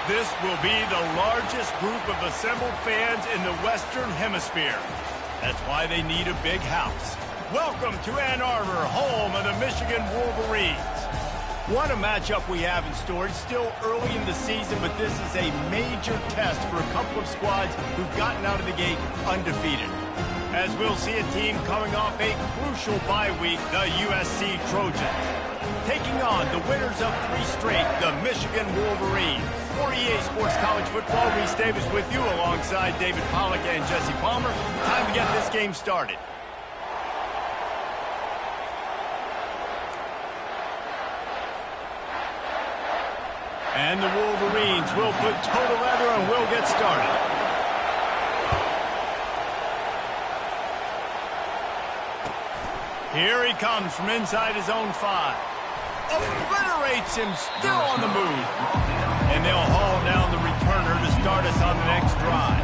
This will be the largest group of assembled fans in the Western Hemisphere. That's why they need a big house. Welcome to Ann Arbor, home of the Michigan Wolverines. What a matchup we have in store. It's still early in the season, but this is a major test for a couple of squads who've gotten out of the gate undefeated. As we'll see a team coming off a crucial bye week, the USC Trojans, taking on the winners of 3 straight, the Michigan Wolverines. For EA Sports College Football, Reese Davis with you alongside David Pollack and Jesse Palmer. Time to get this game started. And the Wolverines will put total leather and will get started. Here he comes from inside his own 5. Obliterates him, still on the move. And they'll haul down the returner to start us on the next drive.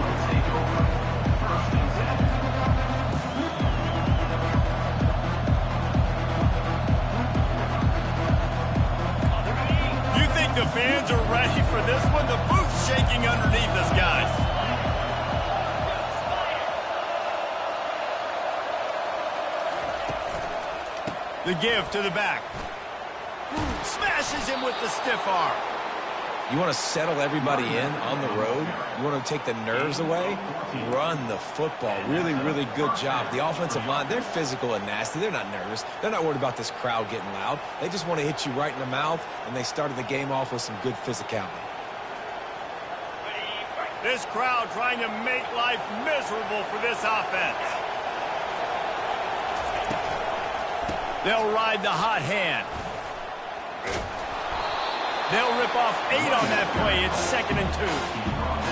You think the fans are ready for this one? The booth's shaking underneath us, guys. The give to the back. Smashes him with the stiff arm. You want to settle everybody in on the road? You want to take the nerves away? Run the football. Really, really good job. The offensive line, they're physical and nasty. They're not nervous. They're not worried about this crowd getting loud. They just want to hit you right in the mouth, and they started the game off with some good physicality. This crowd trying to make life miserable for this offense. They'll ride the hot hand. They'll rip off 8 on that play. It's 2nd and 2.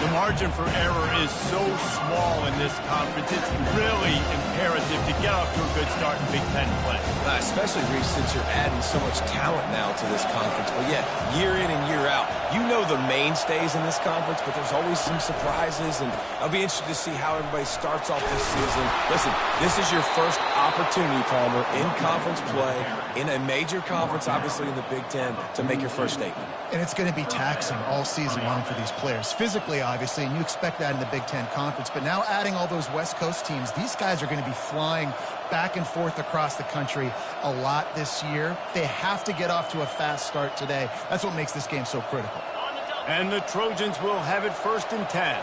The margin for error is so small in this conference. It's really imperative to get off to a good start in Big Ten play. Especially, Reece, since you're adding so much talent now to this conference. But yeah, year in and year out, you know the mainstays in this conference, but there's always some surprises, and I'll be interested to see how everybody starts off this season. Listen, this is your first opportunity, Palmer, in conference play, in a major conference, obviously in the Big Ten, to make your first statement. And it's going to be taxing all season long for these players. Physically, obviously, and you expect that in the Big Ten Conference. But now adding all those West Coast teams, these guys are going to be flying back and forth across the country a lot this year. They have to get off to a fast start today. That's what makes this game so critical. And the Trojans will have it 1st and 10.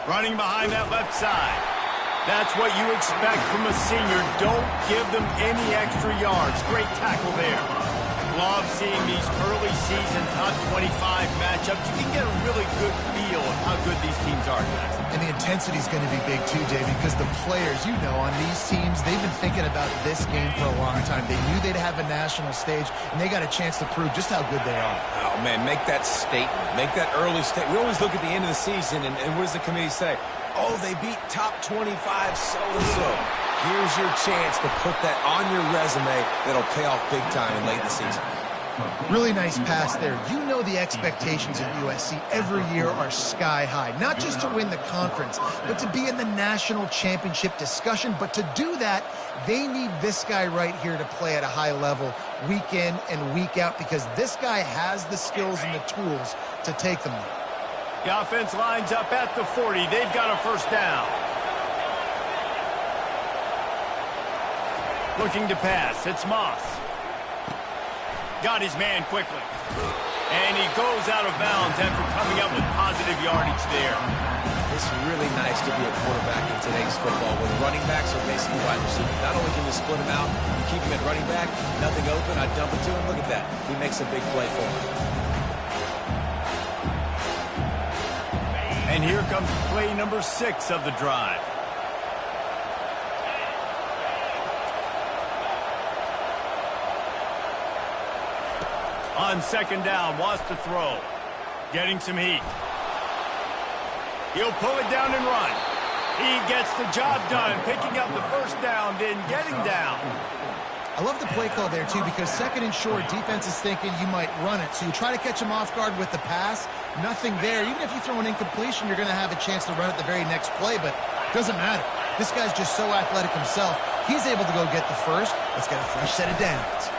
Running behind that left side. That's what you expect from a senior. Don't give them any extra yards. Great tackle there. Love seeing these early season top 25 matchups. You can get a really good feel of how good these teams are, guys. And the intensity is going to be big too, David, because the players, you know, on these teams, they've been thinking about this game for a long time. They knew they'd have a national stage, and they got a chance to prove just how good they are. Oh, man, make that statement. Make that early statement. We always look at the end of the season, and what does the committee say? Oh, they beat top 25 so-and-so. Here's your chance to put that on your resume that'll pay off big time in late in the season. Really nice pass there. You know the expectations at USC every year are sky high. Not just to win the conference, but to be in the national championship discussion. But to do that, they need this guy right here to play at a high level week in and week out, because this guy has the skills and the tools to take them there. The offense lines up at the 40. They've got a 1st down. Looking to pass. It's Moss. Got his man quickly. And he goes out of bounds after coming up with positive yardage there. It's really nice to be a quarterback in today's football when running backs are basically wide receivers. Not only can you split them out, you keep him at running back, nothing open, I dump it to him. Look at that. He makes a big play for him. And here comes play number 6 of the drive. On 2nd down, wants to throw. Getting some heat. He'll pull it down and run. He gets the job done, picking up the 1st down, then getting down. I love the play call there, too, because 2nd and short, defense is thinking you might run it. So you try to catch him off guard with the pass. Nothing there. Even if you throw an incompletion, you're going to have a chance to run it the very next play, but it doesn't matter. This guy's just so athletic himself. He's able to go get the first. Let's get a fresh set of downs.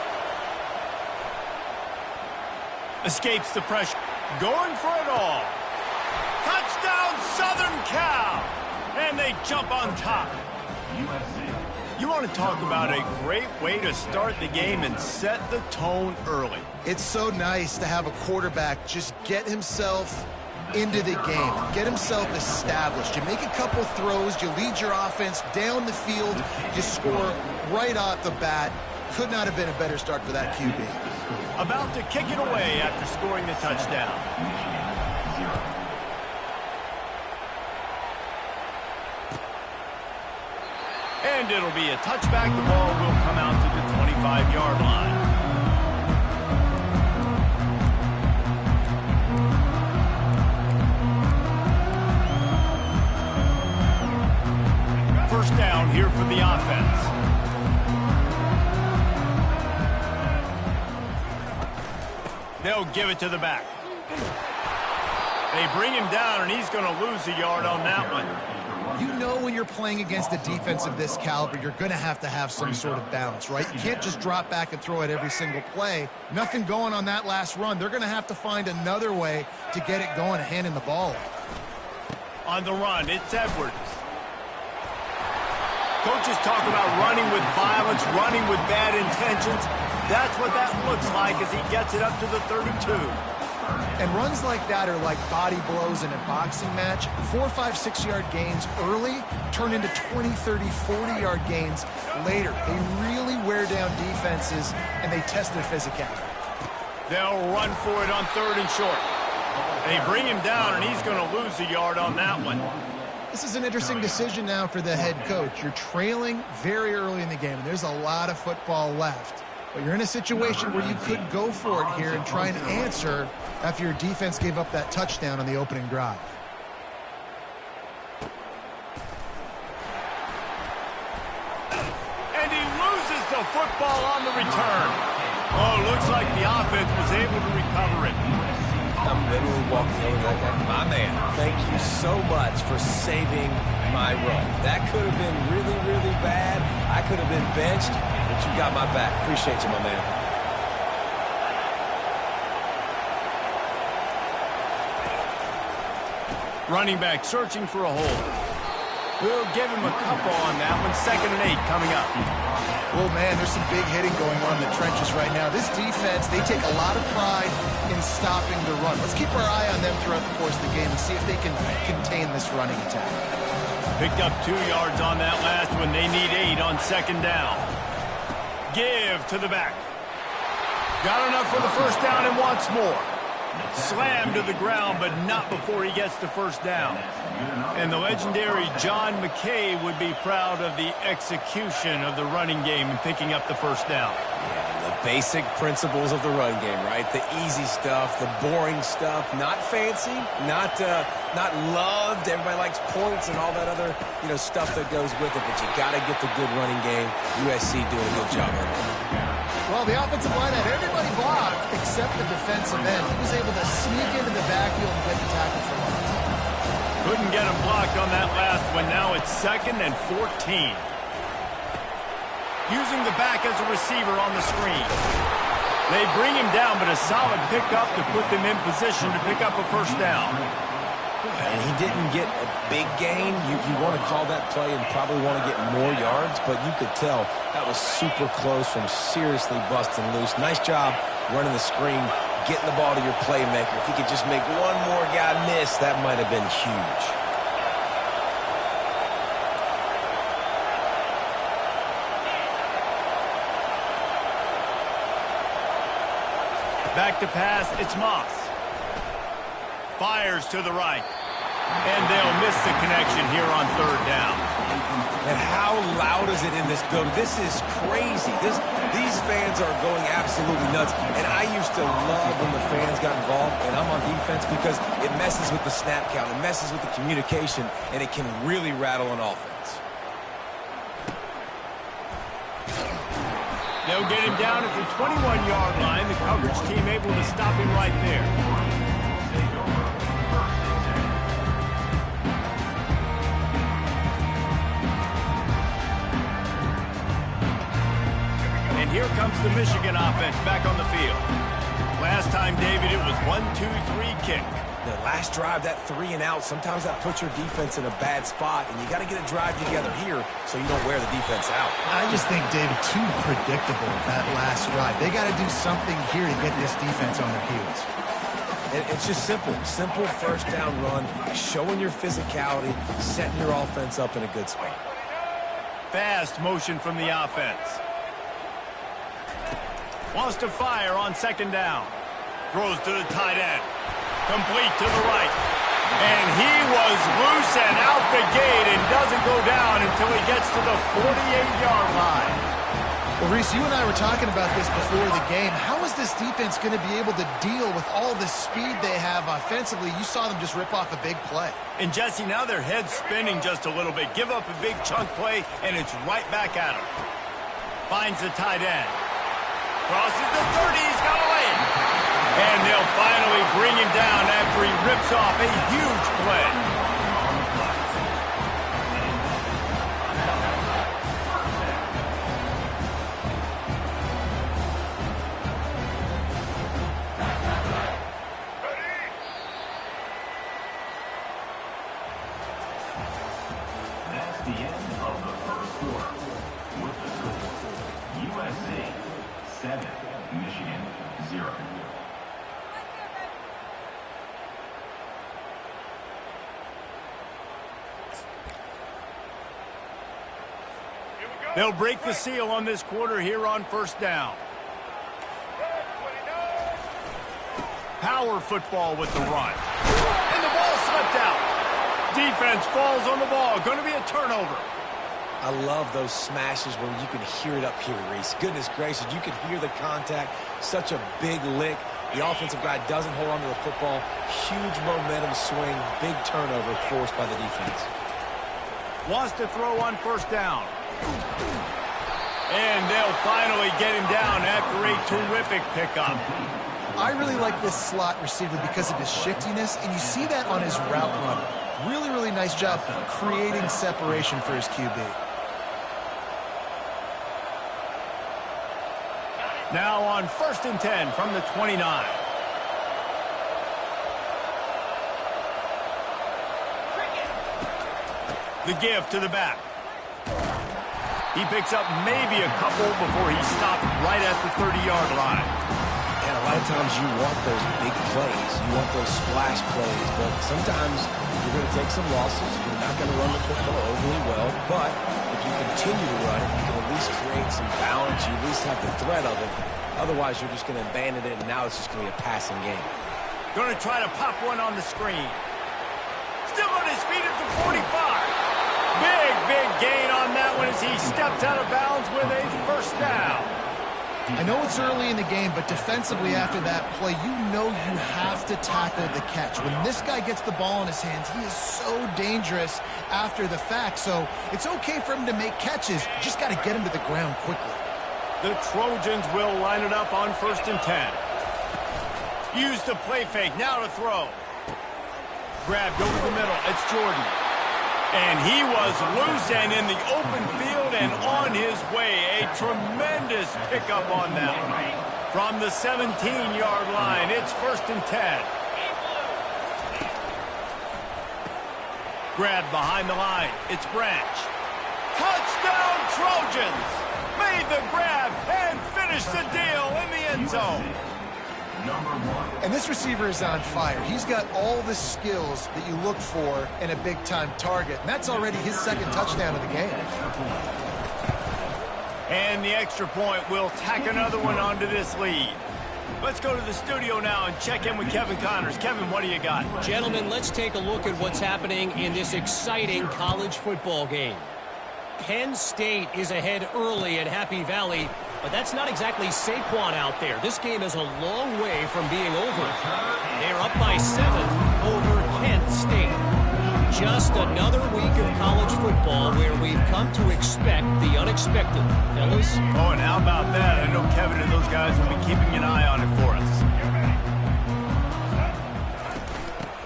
Escapes the pressure. Going for it all. Touchdown, Southern Cal! And they jump on top. You want to talk about a great way to start the game and set the tone early. It's so nice to have a quarterback just get himself into the game, get himself established. You make a couple throws, you lead your offense down the field, you score right off the bat. Could not have been a better start for that QB. About to kick it away after scoring the touchdown. And it'll be a touchback. The ball will come out to the 25-yard line. First down here for the offense. They'll give it to the back. They bring him down, and he's going to lose a yard on that one. You know when you're playing against a defense of this caliber, you're going to have some sort of balance, right? You can't just drop back and throw it every single play. Nothing going on that last run. They're going to have to find another way to get it going and handing the ball. On the run, it's Edwards. Coaches talk about running with violence, running with bad intentions. That's what that looks like as he gets it up to the 32. And runs like that are like body blows in a boxing match. 4, 5, 6-yard gains early turn into 20, 30, 40-yard gains later. They really wear down defenses, and they test their physicality. They'll run for it on 3rd and short. They bring him down, and he's going to lose a yard on that one. This is an interesting decision now for the head coach. You're trailing very early in the game, and there's a lot of football left. But you're in a situation where you could go for it here and try and answer after your defense gave up that touchdown on the opening drive. And he loses the football on the return. Oh, looks like the offense was able to recover it. I'm literally walking over that guy. My man, thank you so much for saving my run. That could have been really, really bad. I could have been benched, but you got my back. Appreciate you, my man. Running back searching for a hole. We'll give him a couple on that one. 2nd and 8 coming up. Well, man, there's some big hitting going on in the trenches right now. This defense, they take a lot of pride in stopping the run. Let's keep our eye on them throughout the course of the game and see if they can contain this running attack. Picked up 2 yards on that last one. They need 8 on 2nd down. Give to the back. Got enough for the first down and wants more. Slammed to the ground, but not before he gets the first down. And the legendary John McKay would be proud of the execution of the running game and picking up the first down. Yeah, the basic principles of the run game, right? The easy stuff, the boring stuff, not fancy, not loved. Everybody likes points and all that other, stuff that goes with it, but you got to get the good running game. USC doing a good job of it. Well, the offensive line had everybody blocked except the defensive end. He was able to sneak into the backfield and get the tackle for loss. Couldn't get him blocked on that last one. Now it's 2nd and 14. Using the back as a receiver on the screen. They bring him down, but a solid pickup to put them in position to pick up a first down. And he didn't get a big gain. You want to call that play and probably want to get more yards, but you could tell that was super close from seriously busting loose. Nice job running the screen, getting the ball to your playmaker. If he could just make one more guy miss, that might have been huge. Back to pass, it's Moss. Fires to the right. And they'll miss the connection here on 3rd down. And how loud is it in this building? This is crazy. These fans are going absolutely nuts. And I used to love when the fans got involved, and I'm on defense, because it messes with the snap count. It messes with the communication, and it can really rattle an offense. They'll get him down at the 21-yard line. The coverage team able to stop him right there. comes the Michigan offense back on the field. Last time, David, it was 1-2-3 kick. The last drive, that 3 and out, sometimes that puts your defense in a bad spot, and you got to get a drive together here so you don't wear the defense out. I just think, David, too predictable, that last drive. They got to do something here to get this defense on their heels. It's just simple first down run, showing your physicality, setting your offense up in a good spot. Fast motion from the offense. Wants to fire on second down. Throws to the tight end. Complete to the right. And he was loose and out the gate and doesn't go down until he gets to the 48-yard line. Well, Reese, you and I were talking about this before the game. How is this defense going to be able to deal with all the speed they have offensively? You saw them just rip off a big play. And, Jesse, now their head's spinning just a little bit. Give up a big chunk play, and it's right back at him. Finds the tight end. Crosses the 30. He's got a lane. And they'll finally bring him down after he rips off a huge play. The end of the first quarter with the score USC 7, Michigan 0. They'll break the seal on this quarter here on first down. Power football with the run. And the ball slipped out. Defense falls on the ball. Going to be a turnover. I love those smashes where you can hear it up here, Reese. Goodness gracious, you can hear the contact. Such a big lick. The offensive guy doesn't hold on to the football. Huge momentum swing. Big turnover forced by the defense. Wants to throw on first down. And they'll finally get him down after a terrific pickup. I really like this slot receiver because of his shiftiness, and you see that on his route running. Really, really nice job creating separation for his QB. Now on 1st and 10 from the 29. The give to the back. He picks up maybe a couple before he stopped right at the 30-yard line. And a lot of times you want those big plays. You want those splash plays. But sometimes you're going to take some losses. You're not going to run the football overly well. But if you continue to run it, you can at least create some balance. You at least have the threat of it. Otherwise, you're just going to abandon it, and now it's just going to be a passing game. Going to try to pop one on the screen. Still on his feet at the 45. Big gain on that one as he steps out of bounds with a first down. I know it's early in the game, but defensively after that play, you know you have to tackle the catch. When this guy gets the ball in his hands, he is so dangerous after the fact. So it's okay for him to make catches. You just got to get him to the ground quickly. The Trojans will line it up on 1st and 10. Use the play fake. Now to throw. Grabbed over the middle. It's Jordan. And he was loose and in the open field and on his way. A tremendous pickup on that one. From the 17-yard line, it's 1st and 10. Grab behind the line. It's Branch. Touchdown, Trojans! Made the grab and finished the deal in the end zone. And this receiver is on fire. He's got all the skills that you look for in a big-time target. And that's already his second touchdown of the game. And the extra point will tack another one onto this lead. Let's go to the studio now and check in with Kevin Connors. Kevin, what do you got? Gentlemen, let's take a look at what's happening in this exciting college football game. Penn State is ahead early at Happy Valley, but that's not exactly Saquon out there. This game is a long way from being over. They're up by 7 over Kent State. Just another week of college football where we've come to expect the unexpected. Fellas? Oh, and how about that? I know Kevin and those guys will be keeping an eye on it for us.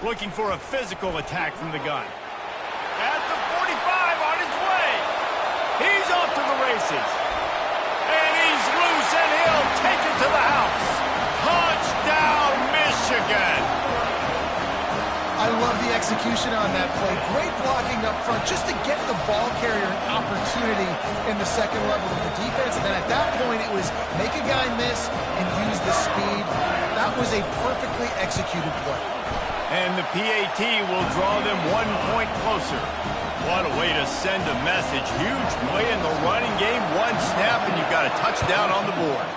Looking for a physical attack from the gun. At the 45 on his way. He's off to the races. And he's loose, and again. I love the execution on that play. Great blocking up front just to get the ball carrier an opportunity in the second level of the defense. And then at that point, it was make a guy miss and use the speed. That was a perfectly executed play. And the PAT will draw them 1 point closer. What a way to send a message. Huge play in the running game. One snap, and you've got a touchdown on the board.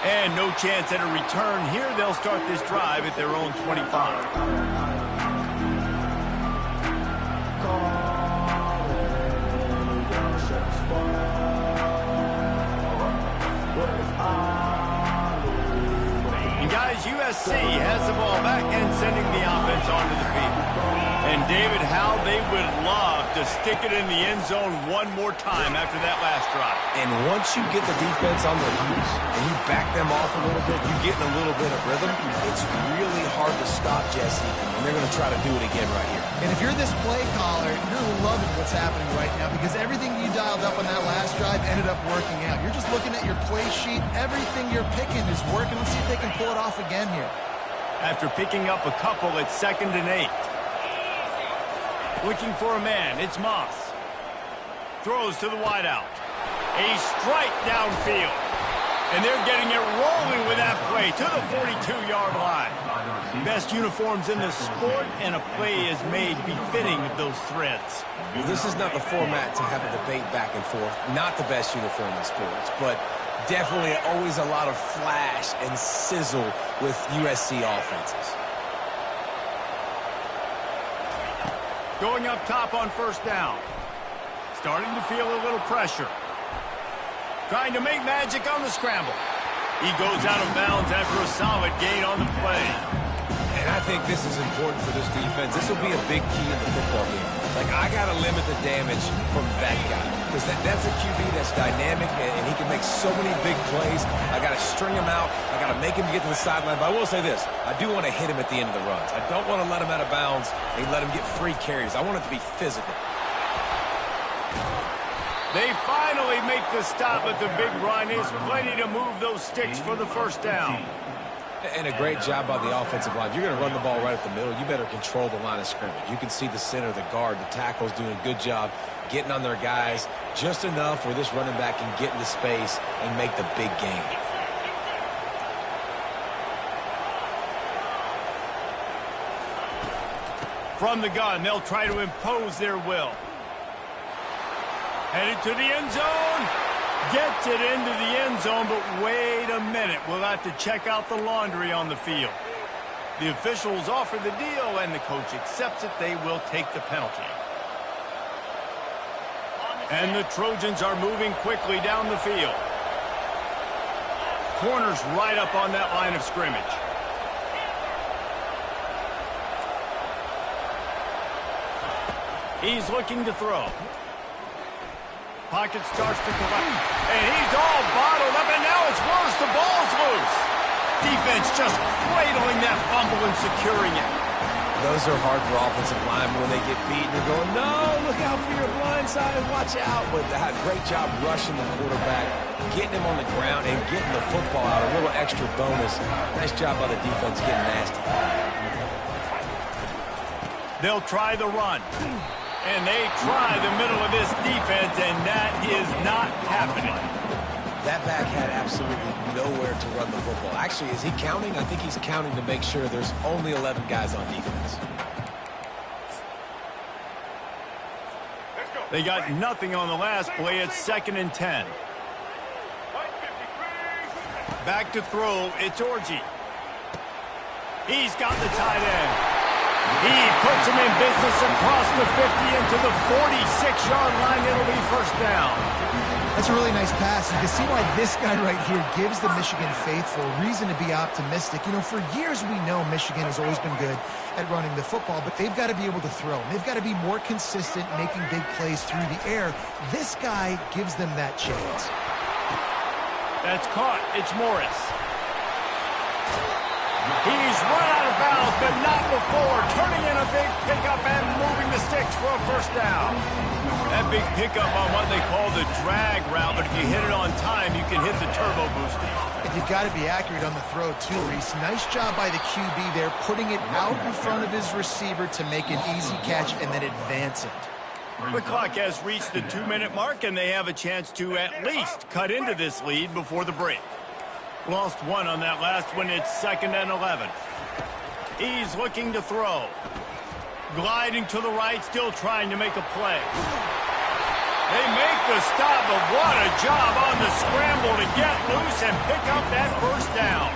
And no chance at a return here. They'll start this drive at their own 25. Guys, USC has the ball back and sending the offense onto the field. And David, how they would love to stick it in the end zone one more time after that last drive. And once you get the defense on their heels and you back them off a little bit, you get in a little bit of rhythm, it's really hard to stop, Jesse, and they're going to try to do it again right here. And if you're this play caller, you're loving what's happening right now because everything you dialed up on that last drive ended up working out. You're just looking at your play sheet. Everything you're picking is working. Let's see if they can pull it off again here. After picking up a couple, it's 2nd and 8. Looking for a man, it's Moss. Throws to the wideout. A strike downfield. And they're getting it rolling with that play to the 42-yard line. Best uniforms in the sport, and a play is made befitting of those threads. Well, this is not the format to have a debate back and forth. Not the best uniform in sports, but definitely always a lot of flash and sizzle with USC offenses. Going up top on 1st down. Starting to feel a little pressure. Trying to make magic on the scramble. He goes out of bounds after a solid gain on the play. And I think this is important for this defense. This will be a big key in the football game. Like, I got to limit the damage from that guy. Because that's a QB that's dynamic, and he can make so many big plays. I got to string him out. I got to make him get to the sideline. But I will say this. I do want to hit him at the end of the runs. I don't want to let him out of bounds and let him get free carries. I want it to be physical. They finally make the stop at the big run. Is plenty to move those sticks for the 1st down. And a great job by the offensive line. If you're going to run the ball right at the middle, you better control the line of scrimmage. You can see the center, the guard, the tackles doing a good job getting on their guys just enough where this running back can get into space and make the big gain. From the gun, they'll try to impose their will. Headed to the end zone. Gets it into the end zone, but wait a minute. We'll have to check out the laundry on the field. The officials offer the deal, and the coach accepts it. They will take the penalty. And the Trojans are moving quickly down the field. Corners right up on that line of scrimmage. He's looking to throw. Pocket starts to collapse. And he's all bottled up, and now it's worse. The ball's loose. Defense just cradling that fumble and securing it. Those are hard for offensive linemen when they get beat. They're going, no, look out for your blind side and watch out. But they had a great job rushing the quarterback, getting him on the ground, and getting the football out. A little extra bonus. Nice job by the defense getting nasty. They'll try the run. And they try the middle of this defense, and that is not happening. That back had absolutely nowhere to run the football. Actually, is he counting? I think he's counting to make sure there's only 11 guys on defense. They got nothing on the last play. It's 2nd and 10. Back to throw. It's Orji. He's got the tight end. He puts him in business across the 50 into the 46-yard line. It'll be 1st down. That's a really nice pass. You can see why this guy right here gives the Michigan faithful reason to be optimistic. You know, for years we know Michigan has always been good at running the football, but they've got to be able to throw. They've got to be more consistent making big plays through the air. This guy gives them that chance. That's caught. It's Morris. He's run out of bounds, but not before. Turning in a big pickup and moving the sticks for a first down. That big pickup on what they call the drag route, but if you hit it on time, you can hit the turbo booster. And you've got to be accurate on the throw, too, Reese. Nice job by the QB there, putting it out in front of his receiver to make an easy catch and then advance it. The clock has reached the 2-minute mark, and they have a chance to at least cut into this lead before the break. Lost one on that last one. It's 2nd and 11. He's looking to throw. Gliding to the right, still trying to make a play. They make the stop, but what a job on the scramble to get loose and pick up that first down.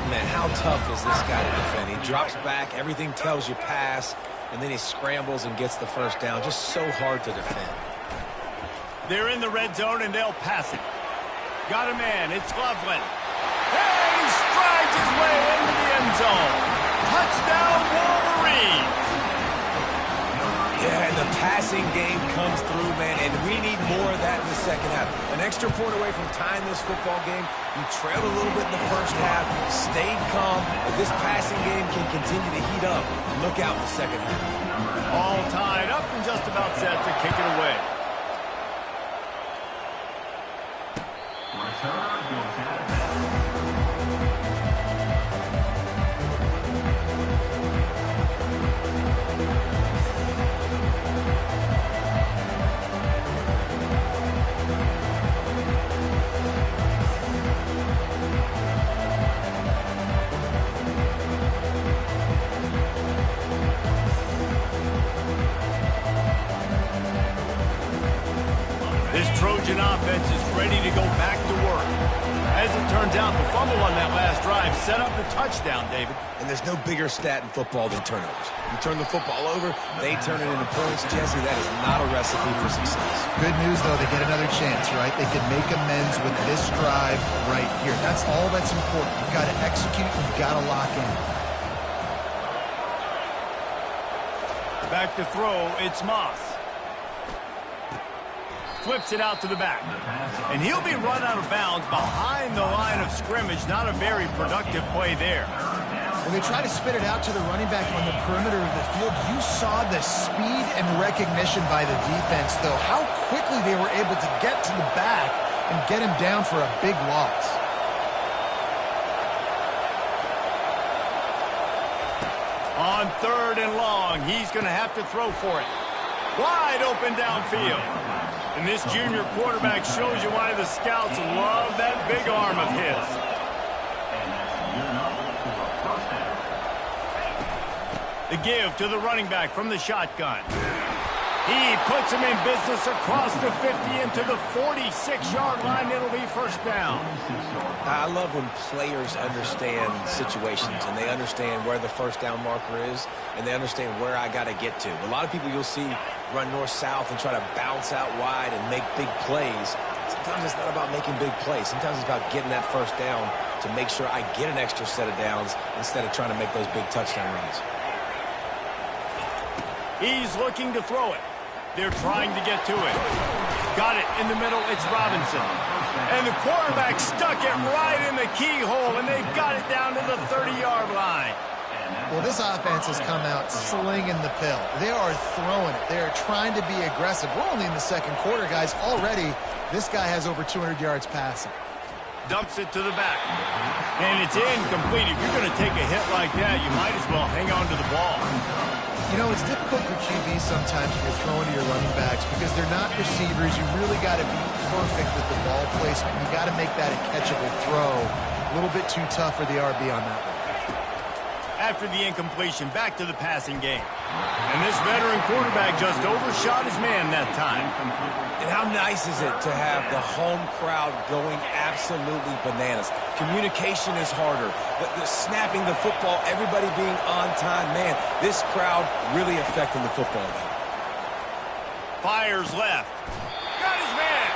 Man, how tough is this guy to defend? He drops back, everything tells you pass, and then he scrambles and gets the first down. Just so hard to defend. They're in the red zone, and they'll pass it. Got a man. It's Loveland. And he strides his way into the end zone. Touchdown, Wolverines. Yeah, and the passing game comes through, man, and we need more of that in the second half. An extra point away from tying this football game. You trailed a little bit in the first half, stayed calm, but this passing game can continue to heat up. Look out in the second half. All tied up and just about set to kick it away. Returner goes out of bounds. This Trojan offense is ready to go back to work. As it turns out, the fumble on that last drive set up the touchdown, David. And there's no bigger stat in football than turnovers. You turn the football over, they turn it into points. Jesse, that is not a recipe for success. Good news, though, they get another chance, right? They can make amends with this drive right here. That's all that's important. You've got to execute, you've got to lock in. Back to throw, it's Moss. Flips it out to the back. And he'll be run out of bounds behind the line of scrimmage. Not a very productive play there. When they try to spit it out to the running back on the perimeter of the field, you saw the speed and recognition by the defense, though. How quickly they were able to get to the back and get him down for a big loss. On 3rd and long, he's going to have to throw for it. Wide open downfield. And this junior quarterback shows you why the scouts love that big arm of his. The give to the running back from the shotgun. He puts him in business across the 50 into the 46-yard line. It'll be first down. I love when players understand situations and they understand where the first down marker is and they understand where I got to get to. A lot of people you'll see run north-south and try to bounce out wide and make big plays. Sometimes it's not about making big plays. Sometimes it's about getting that first down to make sure I get an extra set of downs instead of trying to make those big touchdown runs. He's looking to throw it. They're trying to get to it. Got it in the middle. It's Robinson. And the quarterback stuck it right in the keyhole, and they've got it down to the 30-yard line. Well, this offense has come out slinging the pill. They are throwing it. They are trying to be aggressive. We're only in the second quarter, guys. Already, this guy has over 200 yards passing. Dumps it to the back. And it's incomplete. If you're going to take a hit like that, you might as well hang on to the ball. You know, it's difficult for QBs sometimes when you're throwing to your running backs because they're not receivers. You really got to be perfect with the ball placement. You got to make that a catchable throw. A little bit too tough for the RB on that one. After the incompletion, back to the passing game. And this veteran quarterback just overshot his man that time. And how nice is it to have the home crowd going absolutely bananas? Communication is harder. The snapping the football, everybody being on time. Man, this crowd really affecting the football game. Fires left. Got his man.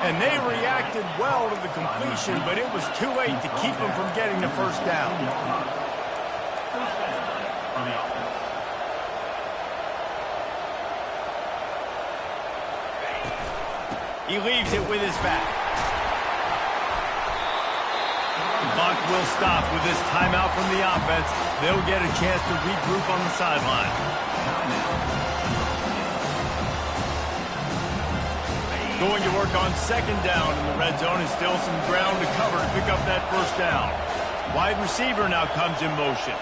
And they reacted well to the completion, but it was too late to keep him from getting the first down. He leaves it with his back. Clock will stop with this timeout from the offense. They'll get a chance to regroup on the sideline. Going to work on second down in the red zone, and still some ground to cover to pick up that first down. Wide receiver now comes in motion.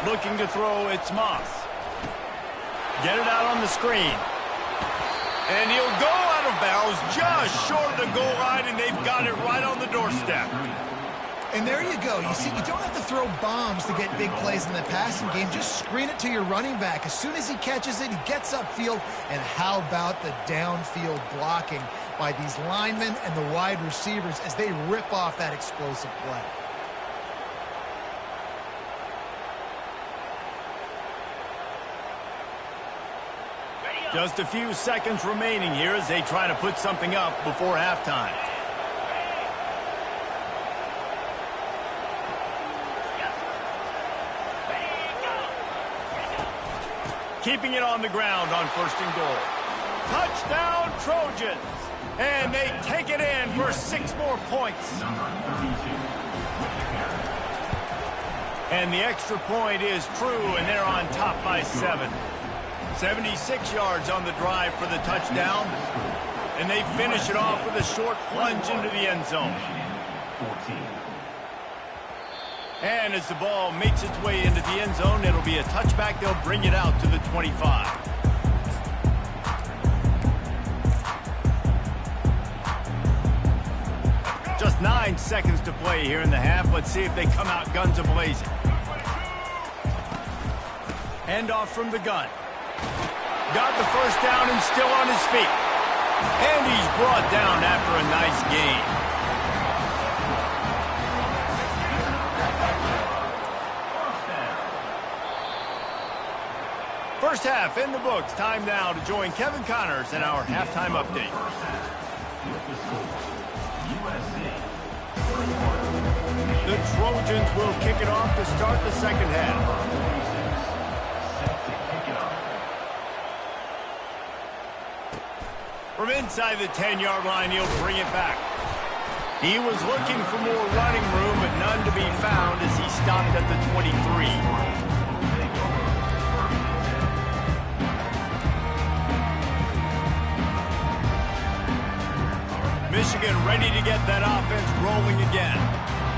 Looking to throw, it's Moss. Get it out on the screen. And he'll go out of bounds just short of the goal line, and they've got it right on the doorstep. And there you go. You see, you don't have to throw bombs to get big plays in the passing game. Just screen it to your running back. As soon as he catches it, he gets upfield. And how about the downfield blocking by these linemen and the wide receivers as they rip off that explosive play? Just a few seconds remaining here as they try to put something up before halftime. Keeping it on the ground on first and goal. Touchdown, Trojans! And they take it in for 6 more points. And the extra point is true, and they're on top by 7. 76 yards on the drive for the touchdown. And they finish it off with a short plunge into the end zone. And as the ball makes its way into the end zone, it'll be a touchback. They'll bring it out to the 25. Just 9 seconds to play here in the half. Let's see if they come out guns a-blazing. Handoff from the gun. Got the first down and still on his feet. And he's brought down after a nice gain. First half in the books. Time now to join Kevin Connors in our halftime update. The Trojans will kick it off to start the second half. From inside the 10-yard line, he'll bring it back. He was looking for more running room, but none to be found as he stopped at the 23. Michigan ready to get that offense rolling again.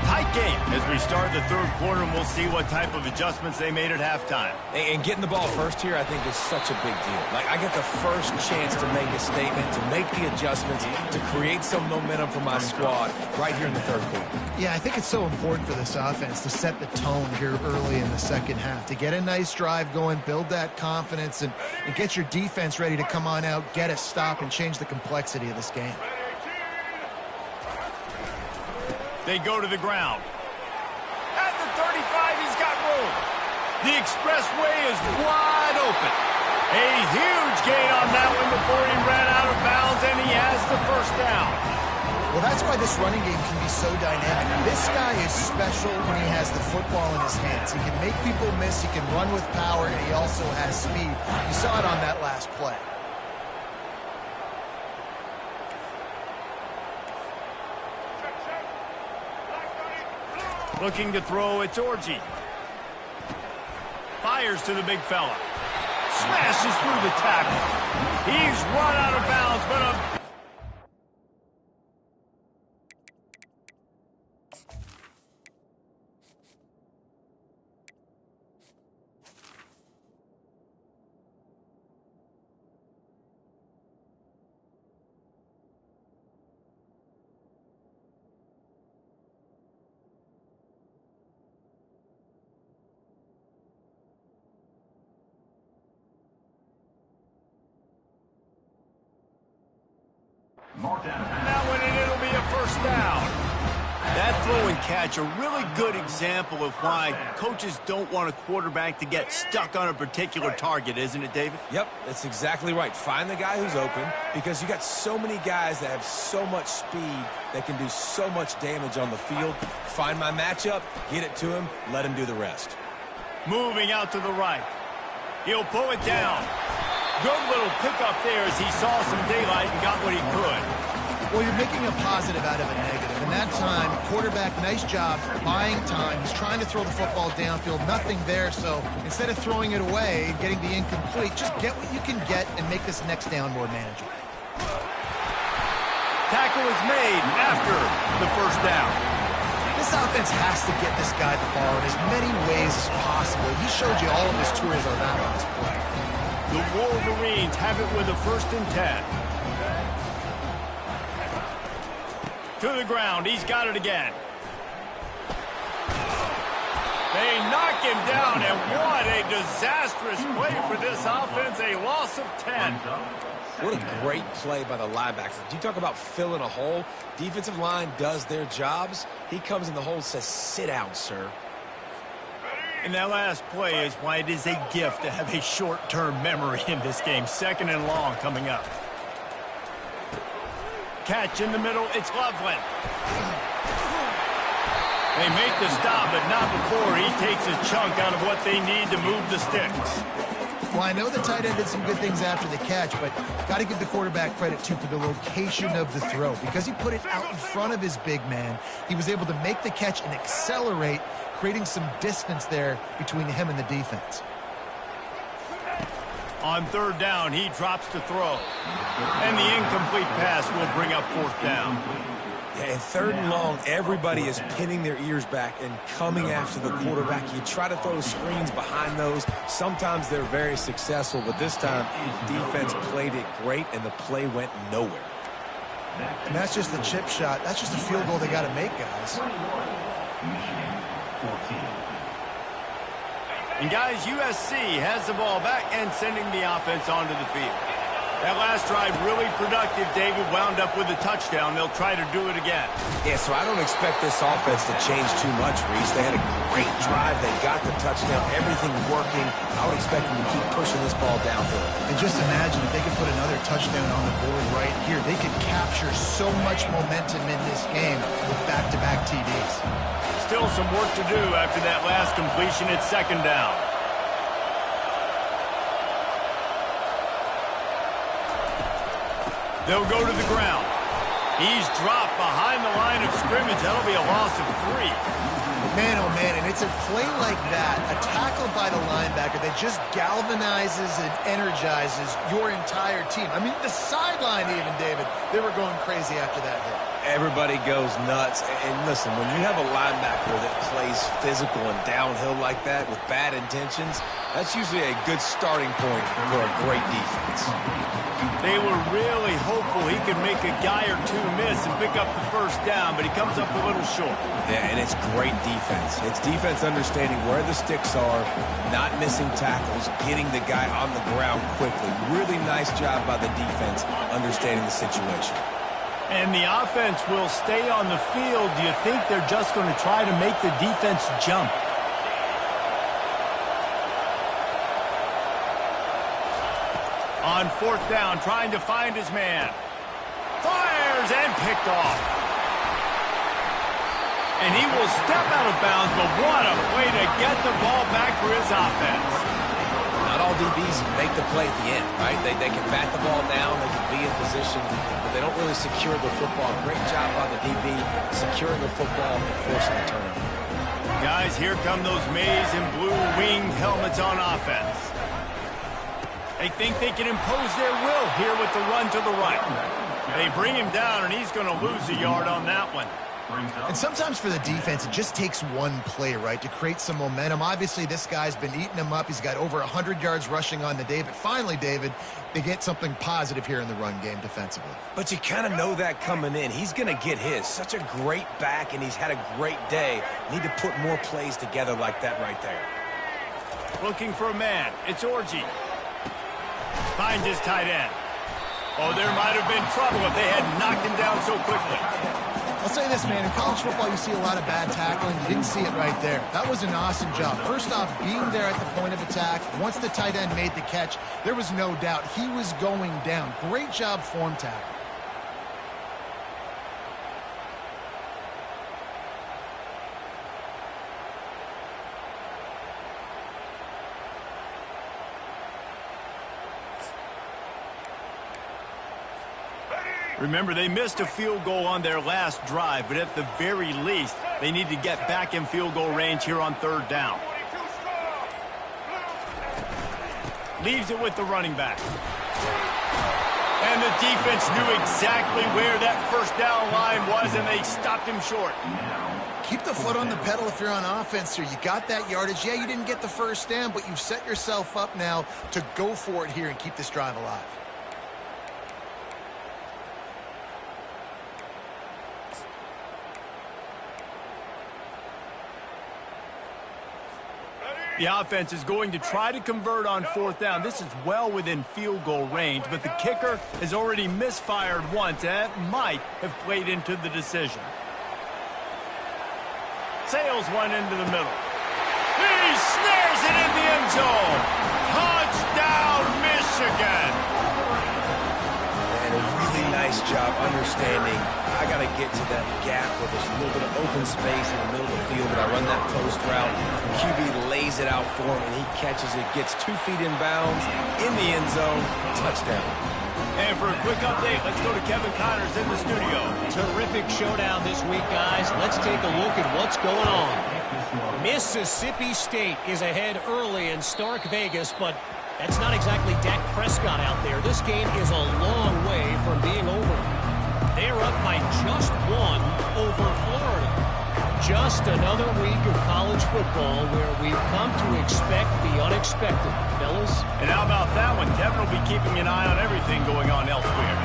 Tight game as we start the third quarter, and we'll see what type of adjustments they made at halftime. And getting the ball first here, I think, is such a big deal. Like, I get the first chance to make a statement, to make the adjustments, to create some momentum for my squad right here in the third quarter. Yeah, I think it's so important for this offense to set the tone here early in the second half, to get a nice drive going, build that confidence, and get your defense ready to come on out, get a stop, and change the complexity of this game. They go to the ground. At the 35, he's got room. The expressway is wide open. A huge gain on that one before he ran out of bounds, and he has the first down. Well, that's why this running game can be so dynamic. This guy is special when he has the football in his hands. He can make people miss, he can run with power, and he also has speed. You saw it on that last play. Looking to throw, it's Orji. Fires to the big fella. Smashes through the tackle. He's run out of bounds, but a... That one, and it'll be a first down. That throw and catch, a really good example of why coaches don't want a quarterback to get stuck on a particular target, isn't it, David? Yep, that's exactly right. Find the guy who's open, because you got so many guys that have so much speed that can do so much damage on the field. Find my matchup, get it to him, let him do the rest. Moving out to the right. He'll pull it down. Good little pickup there as he saw some daylight and got what he could. Well, you're making a positive out of a negative. And that time, quarterback, nice job, buying time. He's trying to throw the football downfield, nothing there. So instead of throwing it away and getting the incomplete, just get what you can get and make this next down more manageable. Tackle is made after the first down. This offense has to get this guy the ball in as many ways as possible. He showed you all of his tools on that on this play. The Wolverines have it with a 1st and 10. To the ground. He's got it again. They knock him down, and what a disastrous play for this offense. A loss of 10. What a great play by the linebacker. Do you talk about filling a hole? Defensive line does their jobs. He comes in the hole and says, sit down, sir. And that last play is why it is a gift to have a short-term memory in this game. 2nd and long coming up. Catch in the middle. It's Loveland. They make the stop, but not before he takes a chunk out of what they need to move the sticks. Well, I know the tight end did some good things after the catch, but got to give the quarterback credit, too, for the location of the throw. Because he put it out in front of his big man, he was able to make the catch and accelerate, creating some distance there between him and the defense. On 3rd down, he drops to throw. And the incomplete pass will bring up 4th down. Yeah, and 3rd and long, everybody is pinning their ears back and coming after the quarterback. You try to throw screens behind those. Sometimes they're very successful, but this time, defense played it great, and the play went nowhere. And that's just the chip shot. That's just a field goal they got to make, guys. And guys, USC has the ball back and sending the offense onto the field. That last drive really productive. David wound up with a touchdown. They'll try to do it again. Yeah, so I don't expect this offense to change too much, Reese. They had a great drive. They got the touchdown. Everything working. I would expect them to keep pushing this ball downhill. And just imagine if they could put another touchdown on the board right here. They could capture so much momentum in this game with back-to-back TDs. Still some work to do after that last completion. It's 2nd down. They'll go to the ground. He's dropped behind the line of scrimmage. That'll be a loss of 3. Man, oh man, and it's a play like that, a tackle by the linebacker that just galvanizes and energizes your entire team. I mean, the sideline even, David, they were going crazy after that hit. Everybody goes nuts. And listen, when you have a linebacker that plays physical and downhill like that with bad intentions, that's usually a good starting point for a great defense. They were really hopeful he could make a guy or two miss and pick up the 1st down, but he comes up a little short. Yeah, and it's great defense. It's defense understanding where the sticks are, not missing tackles, getting the guy on the ground quickly. Really nice job by the defense understanding the situation. And the offense will stay on the field. Do you think they're just going to try to make the defense jump? On 4th down, trying to find his man. Fires and picked off. And he will step out of bounds, but what a way to get the ball back for his offense. Not all DBs make the play at the end, right? They can bat the ball down, they can be in position, but they don't really secure the football. Great job by the DB securing the football and forcing the turnover. Guys, here come those maize and blue winged helmets on offense. They think they can impose their will here with the run to the right. They bring him down, and he's going to lose a yard on that one. And sometimes for the defense, it just takes one play, right, to create some momentum. Obviously, this guy's been eating him up. He's got over 100 yards rushing on the day. But finally, David, they get something positive here in the run game defensively. But you kind of know that coming in. He's going to get his. Such a great back, and he's had a great day. Need to put more plays together like that right there. Looking for a man. It's Orji. Finds his tight end. Oh, there might have been trouble if they had knocked him down so quickly. I'll say this, man. In college football, you see a lot of bad tackling. You didn't see it right there. That was an awesome job. First off, being there at the point of attack. Once the tight end made the catch, there was no doubt he was going down. Great job form tackle. Remember, they missed a field goal on their last drive, but at the very least, they need to get back in field goal range here on 3rd down. Leaves it with the running back. And the defense knew exactly where that 1st down line was, and they stopped him short. Keep the foot on the pedal if you're on offense here. You got that yardage. Yeah, you didn't get the 1st down, but you've set yourself up now to go for it here and keep this drive alive. The offense is going to try to convert on 4th down. This is well within field goal range, but the kicker has already misfired once. That might have played into the decision. Sails one into the middle. He snares it in the end zone. Touchdown, Michigan. And a really nice job understanding I got to get to that gap where there's a little bit of open space in the middle of the field, but I run that post route. The QB lays it out for him, and he catches it, gets 2 feet in bounds, in the end zone, touchdown. And for a quick update, let's go to Kevin Connors in the studio. Terrific showdown this week, guys. Let's take a look at what's going on. Mississippi State is ahead early in Stark Vegas, but that's not exactly Dak Prescott out there. This game is a long way from being over. They're up by just 1 over Florida. Just another week of college football where we've come to expect the unexpected, fellas. And how about that one? Kevin will be keeping an eye on everything going on elsewhere.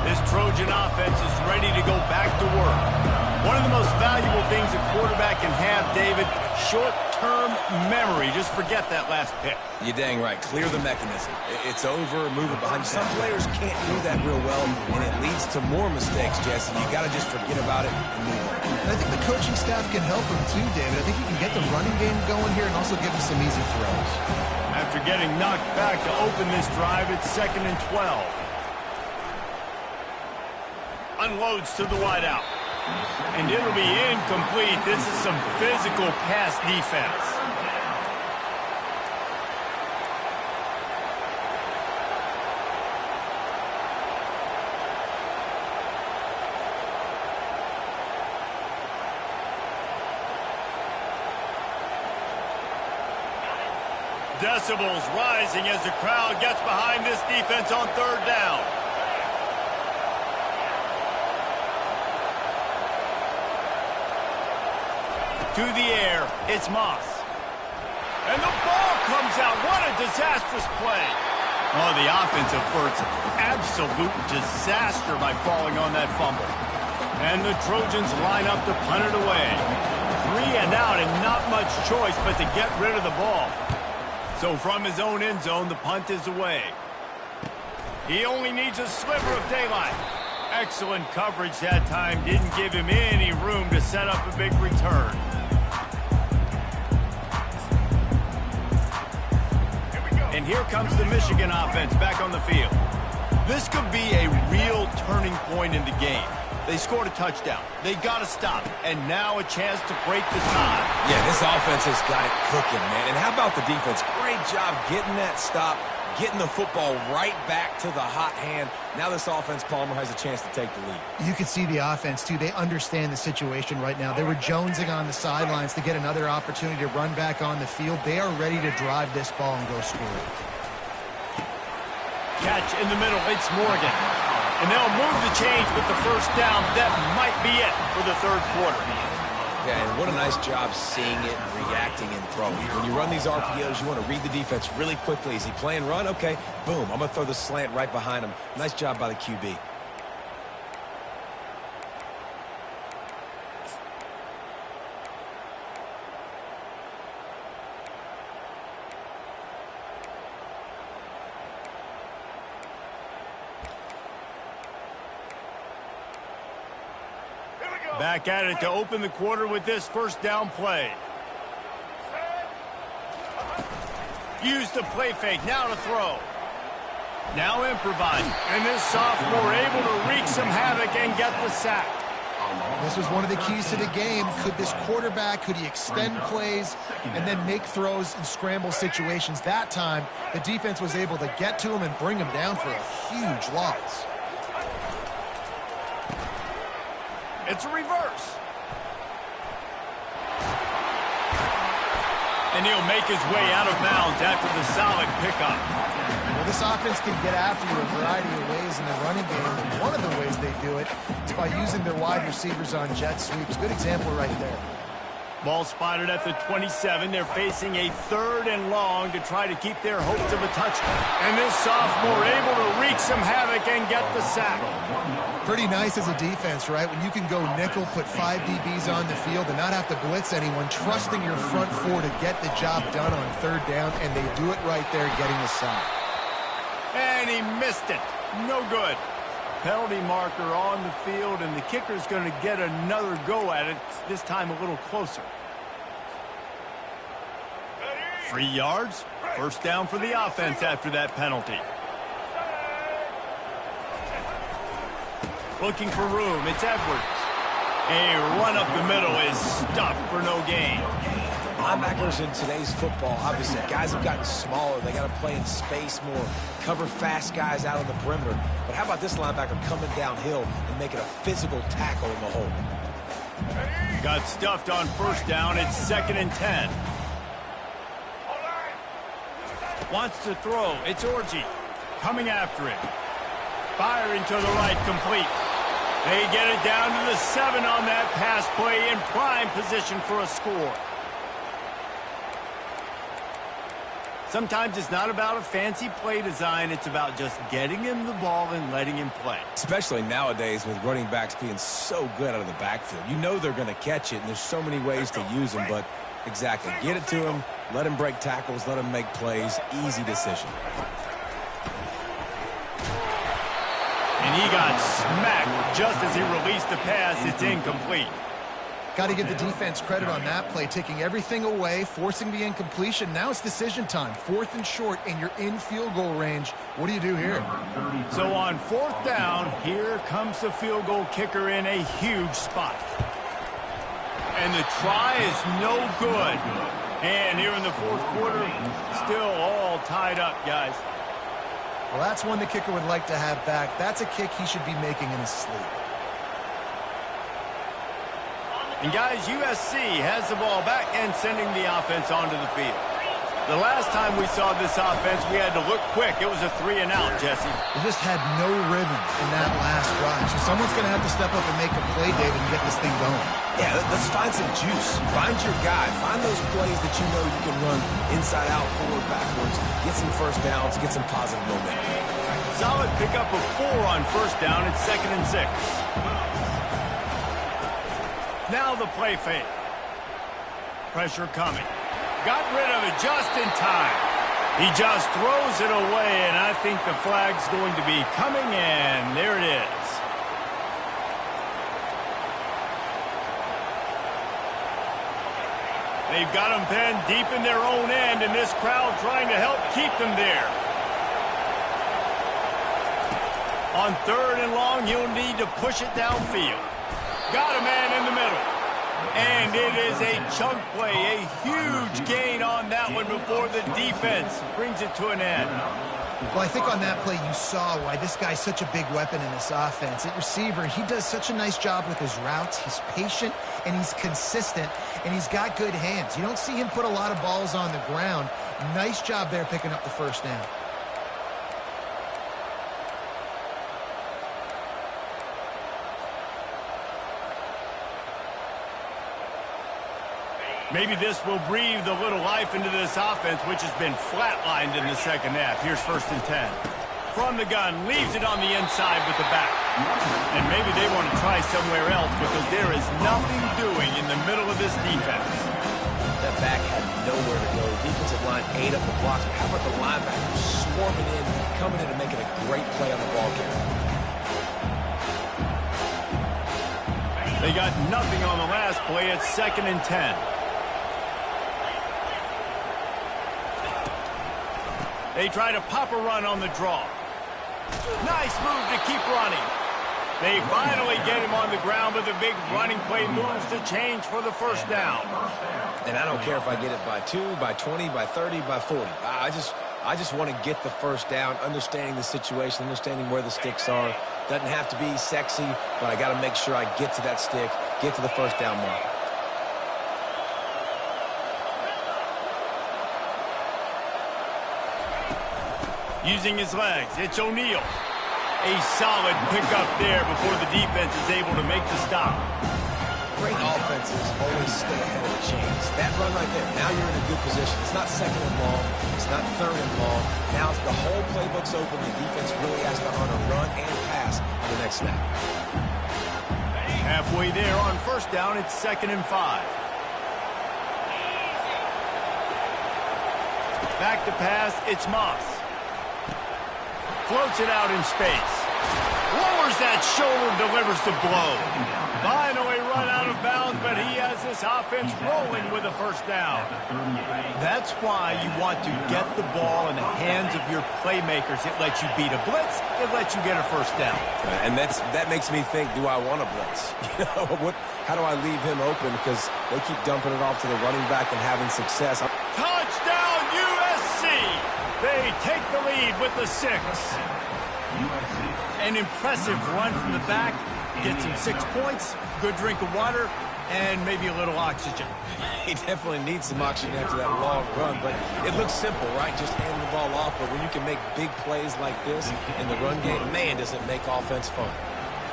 This Trojan offense is ready to go back to work. One of the most valuable things a quarterback can have, David, short-term memory. Just forget that last pick. You're dang right. Clear the mechanism. It's over, move it behind you. Some players can't do that real well, and it leads to more mistakes, Jesse. You got to just forget about it and move on. And I think the coaching staff can help him too, David. I think he can get the running game going here and also give him some easy throws. After getting knocked back to open this drive, it's 2nd and 12. Unloads to the wideout. And it'll be incomplete. This is some physical pass defense. Decibels rising as the crowd gets behind this defense on 3rd down. To the air, it's Moss. And the ball comes out. What a disastrous play. Oh, the offense averts absolute disaster by falling on that fumble. And the Trojans line up to punt it away. 3 and out and not much choice but to get rid of the ball. So from his own end zone, the punt is away. He only needs a sliver of daylight. Excellent coverage that time. Didn't give him any room to set up a big return. And here comes the Michigan offense back on the field. This could be a real turning point in the game. They scored a touchdown. They got to stop. And now a chance to break the tie. Yeah, this offense has got it cooking, man. And how about the defense? Great job getting that stop, getting the football right back to the hot hand. Now this offense, Palmer, has a chance to take the lead. You can see the offense, too. They understand the situation right now. They were jonesing on the sidelines to get another opportunity to run back on the field. They are ready to drive this ball and go score. Catch in the middle. It's Morgan. And they'll move the chains with the 1st down. That might be it for the 3rd quarter. Yeah, and what a nice job seeing it, reacting, and throwing. When you run these RPOs, you want to read the defense really quickly. Is he playing run? Okay, boom. I'm going to throw the slant right behind him. Nice job by the QB. Back at it to open the quarter with this 1st down play. Use the play fake, now to throw. Now improvise. And this sophomore able to wreak some havoc and get the sack. This was one of the keys to the game. Could this quarterback, could he extend plays and then make throws in scramble situations? That time, the defense was able to get to him and bring him down for a huge loss. It's a reverse. And he'll make his way out of bounds after the solid pickup. Well, this offense can get after you a variety of ways in the running game, and one of the ways they do it is by using their wide receivers on jet sweeps. Good example right there. Ball spotted at the 27. They're facing a 3rd and long to try to keep their hopes of a touchdown. And this sophomore able to wreak some havoc and get the sack. Pretty nice as a defense, right? When you can go nickel, put 5 DBs on the field and not have to blitz anyone, trusting your front 4 to get the job done on 3rd down, and they do it right there, getting the sack. And he missed it. No good. Penalty marker on the field, and the kicker's going to get another go at it, this time a little closer. 3 yards, 1st down for the offense after that penalty. Looking for room, it's Edwards. A run up the middle is stuffed for no gain. Linebackers in today's football, obviously, guys have gotten smaller. They got to play in space more, cover fast guys out on the perimeter. But how about this linebacker coming downhill and making a physical tackle in the hole? Got stuffed on 1st down. It's 2nd and 10. Wants to throw. It's Orji coming after it. Firing to the right, complete. They get it down to the 7 on that pass play in prime position for a score. Sometimes it's not about a fancy play design. It's about just getting him the ball and letting him play. Especially nowadays with running backs being so good out of the backfield. You know they're going to catch it, and there's so many ways to use them. But exactly, get it to him, let him break tackles, let him make plays. Easy decision. And he got smacked just as he released the pass. It's incomplete. Got to give the defense credit on that play, taking everything away, forcing the incompletion. Now it's decision time. 4th and short, and you're in field goal range. What do you do here? So on 4th down, here comes the field goal kicker in a huge spot. And the try is no good. And here in the 4th quarter, still all tied up, guys. Well, that's one the kicker would like to have back. That's a kick he should be making in his sleep. And guys, USC has the ball back and sending the offense onto the field. The last time we saw this offense, we had to look quick. It was a 3 and out, Jesse. They just had no rhythm in that last drive. So someone's going to have to step up and make a play, David, and get this thing going. Yeah, let's find some juice. Find your guy. Find those plays that you know you can run inside out, forward, backwards. Get some 1st downs. Get some positive momentum. Solid pickup of 4 on 1st down. It's 2nd and 6. Now the play fake. Pressure coming. Got rid of it just in time. He just throws it away, and I think the flag's going to be coming, and there it is. They've got them pinned deep in their own end, and this crowd trying to help keep them there. On 3rd and long, he'll need to push it downfield. Got a man in the middle. And it is a chunk play, a huge gain on that one before the defense brings it to an end. Well, I think on that play you saw why this guy's such a big weapon in this offense. At receiver, he does such a nice job with his routes. He's patient, and he's consistent, and he's got good hands. You don't see him put a lot of balls on the ground. Nice job there picking up the 1st down. Maybe this will breathe a little life into this offense, which has been flatlined in the 2nd half. Here's 1st and 10. From the gun, leaves it on the inside with the back. And maybe they want to try somewhere else because there is nothing doing in the middle of this defense. That back had nowhere to go. Defensive line ate up the blocks. But how about the linebackers swarming in, coming in and making a great play on the ball carrier? They got nothing on the last play. It's 2nd and 10. They try to pop a run on the draw. Nice move to keep running. They finally get him on the ground, but the big running play moves the change for the 1st down. And I don't care if I get it by 2, by 20, by 30, by 40. I just want to get the 1st down, understanding the situation, understanding where the sticks are, Doesn't have to be sexy, but I got to make sure I get to that stick, get to the first down mark. Using his legs, it's O'Neal. A solid pickup there before the defense is able to make the stop. Great offenses always stay ahead of the chains. That run right there, now you're in a good position. It's not second and long. It's not third and long. Now it's the whole playbook's open. The defense really has to honor run and pass on the next snap. Halfway there on first down, it's 2nd and 5. Back to pass, it's Moss. Floats it out in space. Lowers that shoulder, delivers the blow. Finally run out of bounds, but he has this offense rolling with a first down. That's why you want to get the ball in the hands of your playmakers. It lets you beat a blitz. It lets you get a first down. And that makes me think, do I want a blitz? How do I leave him open? Because they keep dumping it off to the running back and having success. Touchdown, USC! They take the lead with the 6. An impressive run from the back. Gets him 6 points, good drink of water, and maybe a little oxygen. He definitely needs some oxygen after that long run, but it looks simple, right? Just hand the ball off, but when you can make big plays like this in the run game, man, does it make offense fun.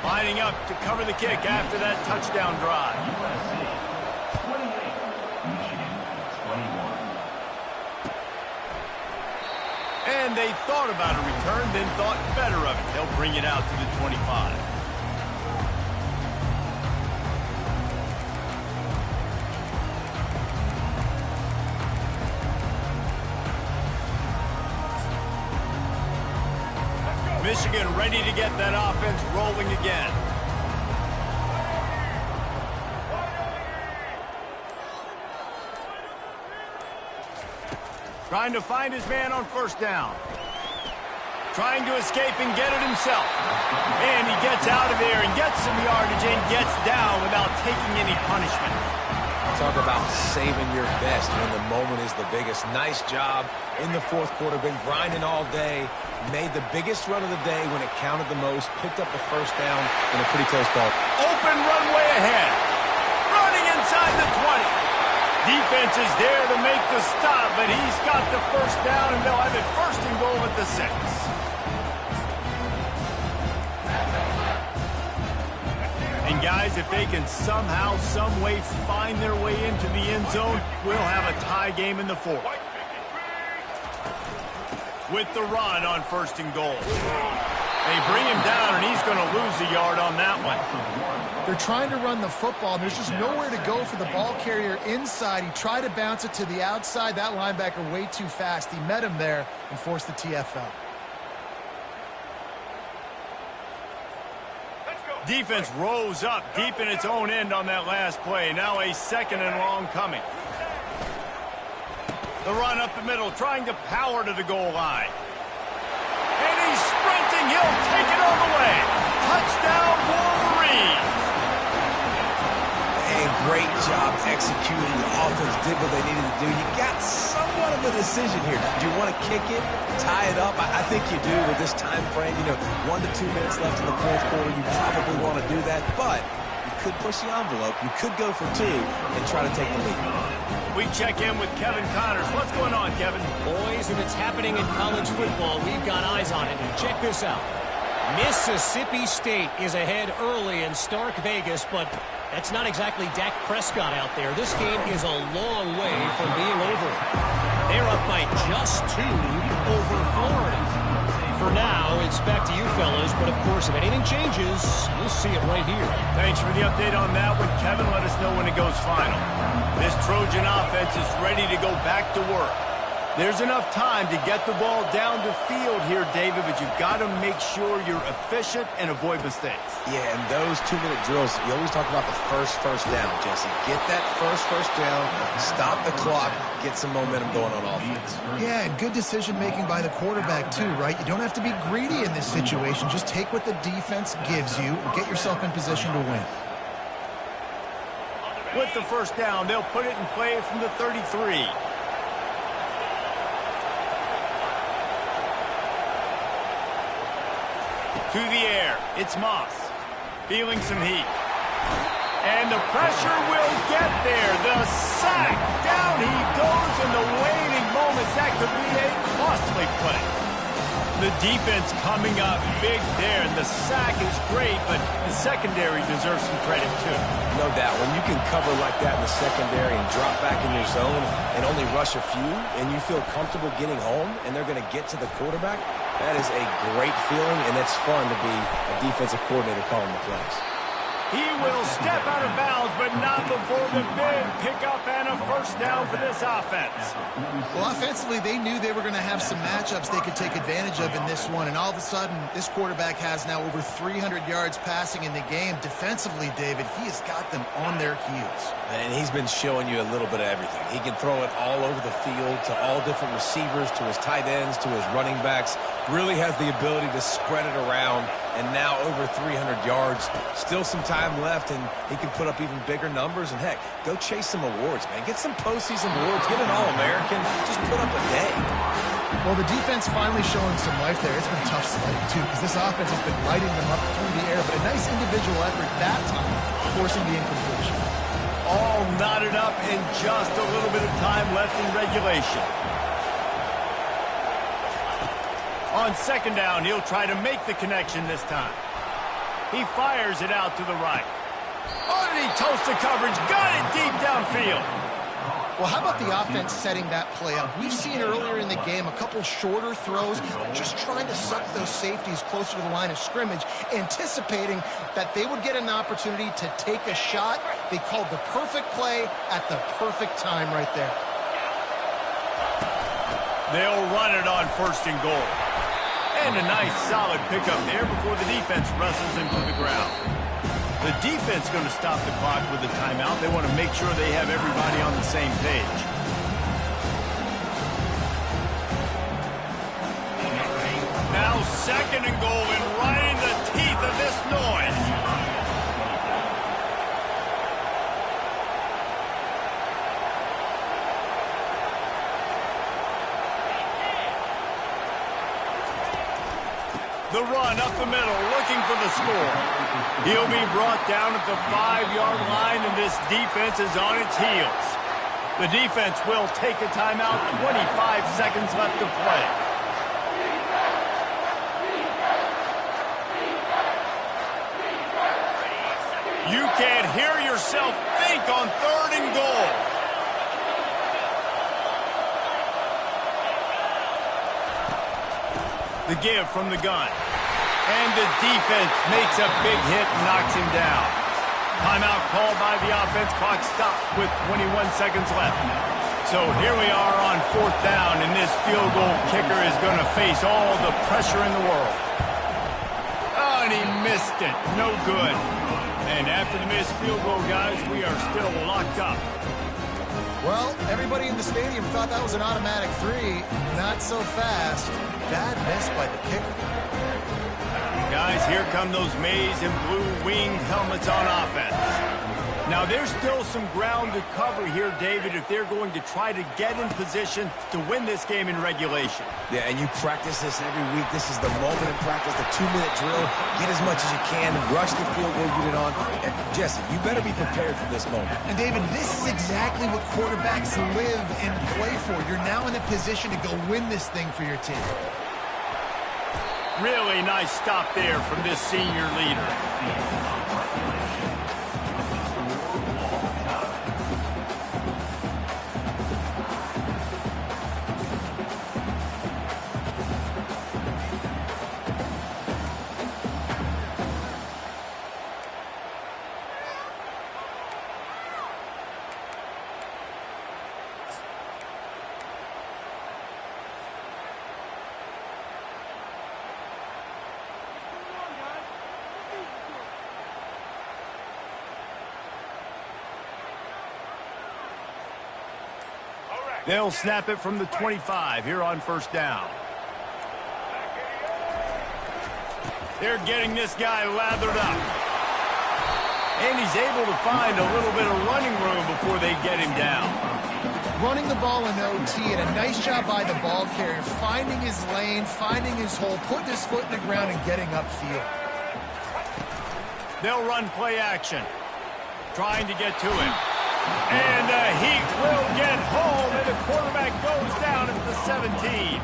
Lining up to cover the kick after that touchdown drive. USC 28, Michigan 21. And they thought about a return, then thought better of it. They'll bring it out to the 25. Michigan ready to get that offense rolling again. Trying to find his man on first down. Trying to escape and get it himself. And he gets out of there and gets some yardage and gets down without taking any punishment. Talk about saving your best when the moment is the biggest. Nice job in the fourth quarter. Been grinding all day. Made the biggest run of the day when it counted the most. Picked up the first down in a pretty close ball. Open runway ahead. Running inside the 20. Defense is there to make the stop, but he's got the first down, and they'll have it 1st and goal at the 6. And guys, if they can somehow, some way find their way into the end zone, we'll have a tie game in the 4th. With the run on 1st and goal. They bring him down, and he's going to lose a yard on that one. They're trying to run the football, and there's just nowhere to go for the ball carrier inside. He tried to bounce it to the outside. That linebacker way too fast. He met him there and forced the TFL. Defense rose up deep in its own end on that last play. Now a 2nd and long coming. The run up the middle, trying to power to the goal line. And he's sprinting. He'll take it all the way. Touchdown, Wolverines. And great job executing. The offense did what they needed to do. You got somewhat of a decision here. Do you want to kick it, tie it up? I think you do with this time frame. 1 to 2 minutes left in the fourth quarter. You probably want to do that, but you could push the envelope. You could go for 2 and try to take the lead. We check in with Kevin Connors. What's going on, Kevin? Boys, if it's happening in college football, we've got eyes on it. Check this out. Mississippi State is ahead early in Stark Vegas, but that's not exactly Dak Prescott out there. This game is a long way from being over. They're up by just 2 over Florida. For now, it's back to you fellas, but of course, if anything changes, you'll see it right here. Thanks for the update on that one, Kevin. Let us know when it goes final. This Trojan offense is ready to go back to work. There's enough time to get the ball down the field here, David, but you've got to make sure you're efficient and avoid mistakes. Yeah, and those 2-minute drills, you always talk about the first down, Jesse. Get that first down, stop the clock, get some momentum going on offense. Yeah, and good decision-making by the quarterback, too, right? You don't have to be greedy in this situation. Just take what the defense gives you and get yourself in position to win. With the first down, they'll put it in play from the 33. To the air, it's Moss. Feeling some heat. And the pressure will get there. The sack. Down he goes in the waning moments. That could be a costly play. The defense coming up big there, and the sack is great, but the secondary deserves some credit too. No doubt. When you can cover like that in the secondary and drop back in your zone and only rush a few, and you feel comfortable getting home, and they're going to get to the quarterback, that is a great feeling, and it's fun to be a defensive coordinator calling the plays. He will step out of bounds, but not before the big pickup and a first down for this offense. Well, offensively, they knew they were going to have some matchups they could take advantage of in this one, and all of a sudden, this quarterback has now over 300 yards passing in the game. Defensively, David, he has got them on their heels. And he's been showing you a little bit of everything. He can throw it all over the field to all different receivers, to his tight ends, to his running backs. Really has the ability to spread it around, and now over 300 yards. Still some time left, and he can put up even bigger numbers. And, heck, go chase some awards, man. Get some postseason awards. Get an All-American. Just put up a day. Well, the defense finally showing some life there. It's been tough sledding, too, because this offense has been lighting them up through the air. But a nice individual effort that time, forcing the incompletion. All knotted up and just a little bit of time left in regulation. On second down, he'll try to make the connection this time. He fires it out to the right. Oh, and he toasts the coverage. Got it deep downfield. Well, how about the offense setting that play up? We've seen earlier in the game a couple shorter throws, just trying to suck those safeties closer to the line of scrimmage, anticipating that they would get an opportunity to take a shot. They called the perfect play at the perfect time right there. They'll run it on first and goal. And a nice solid pickup there before the defense wrestles him to the ground. The defense going to stop the clock with a timeout. They want to make sure they have everybody on the same page. Now second and goal, and right in the teeth of this noise. The run up the middle, looking for the score. He'll be brought down at the 5-yard line, and this defense is on its heels. The defense will take a timeout, 25 seconds left to play. You can't hear yourself think on third and goal. The give from the gun. And the defense makes a big hit and knocks him down. Timeout called by the offense. Clock stopped with 21 seconds left. So here we are on fourth down, and this field goal kicker is going to face all the pressure in the world. Oh, and he missed it. No good. And after the missed field goal, guys, we are still locked up. Well, everybody in the stadium thought that was an automatic 3. Not so fast. Bad miss by the kicker. Guys, here come those maize and blue winged helmets on offense. Now, there's still some ground to cover here, David, if they're going to try to get in position to win this game in regulation. Yeah, and you practice this every week. This is the moment in practice, the 2-minute drill. Get as much as you can, rush the field goal unit on. And Jesse, you better be prepared for this moment. And, David, this is exactly what quarterbacks live and play for. You're now in a position to go win this thing for your team. Really nice stop there from this senior leader. They'll snap it from the 25 here on first down. They're getting this guy lathered up. And he's able to find a little bit of running room before they get him down. running the ball in OT, and a nice job by the ball carrier, finding his lane, finding his hole, putting his foot in the ground and getting upfield. They'll run play action, trying to get to him. And the Heat will get home, and the quarterback goes down at the 17.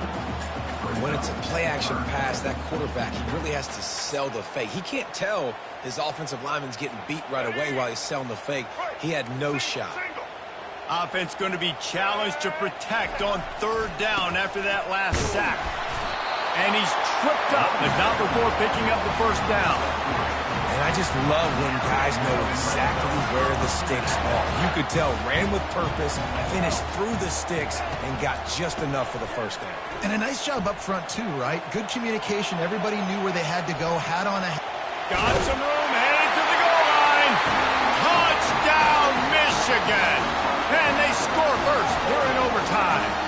When it's a play-action pass, that quarterback, he really has to sell the fake. He can't tell his offensive lineman's getting beat right away while he's selling the fake. He had no shot. Offense going to be challenged to protect on third down after that last sack. And he's tripped up, but not before picking up the first down. And I just love when guys know exactly where the sticks are. You could tell, ran with purpose, finished through the sticks, and got just enough for the first down. And a nice job up front, too, right? Good communication. Everybody knew where they had to go, had on a... Got some room, headed to the goal line. Touchdown, Michigan. And they score first here in overtime.